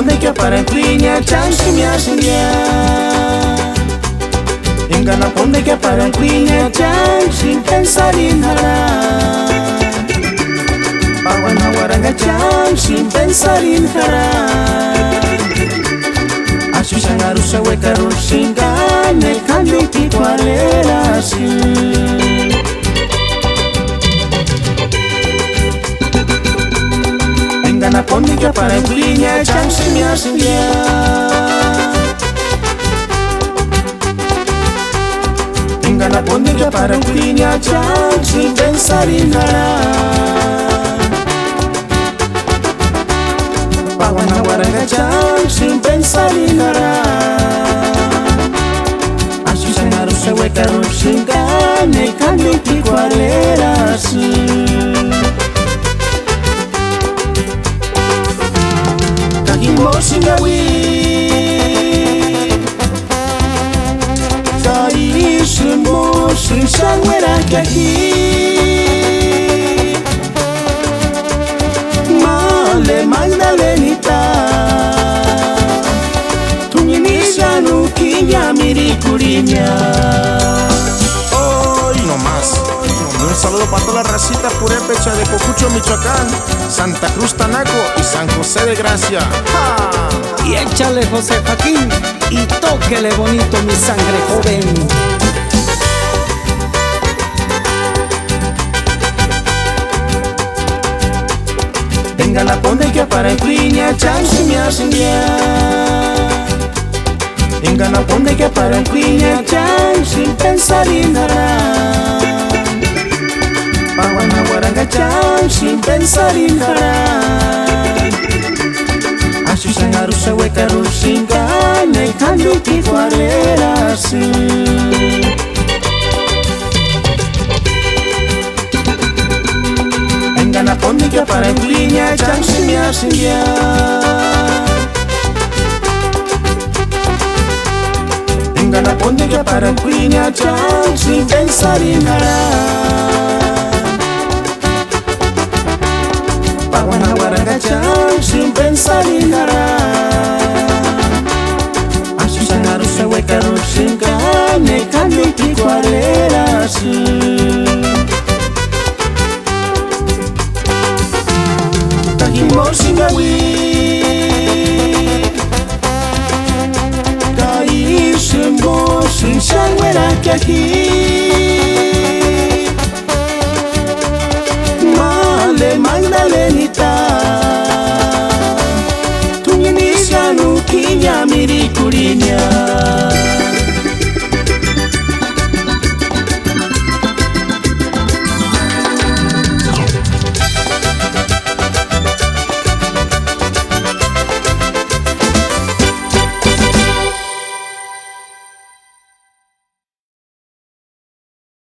ponde que para cuiña chansi me asindia. Engana ponde que para cuiña chansi pensar en hará. Pawan hawaranga chansi pensar en hará. Asu sangaru sawe karu singane kandi titualera si. Engana ponde que para cuiña chansi me asindia. Engana ponde que para cuiña chansi pensar en hará. Pawan hawaranga chansi pensar en hará. Asu sangaru sawe karu singane kandi titualera si. Mosingawi Kaishi mosin sangwera kahi Male Magdalenita Tuñinisha nukinya mirikurinya. Hoy no más. Un saludo para toda la racita purépecha de Cocucho, Michoacán, Santa Cruz, Tanaco y San José de Gracia. ¡Ja! Y échale José Joaquín y tóquele bonito mi sangre joven. Engana ponde que para cuiña chansi me asindia. Engana ponde que para cuiña chansi pensar en hará. Pawan hawaranga chansi pensar en hará. Asu sangaru sawe karu singane kandi titualera si. Engana ponde que para cuiña chansi me asindia. Engana ponde que para cuiña chansi pensar en hará. Pawan hawaranga chansi pensar en hará. Asu sangaru sawe karu singane kandi titualera si. Mosingawi Kaishi mosin sangwera kahi Male Magdalenita Tuñinisha nukinya miriku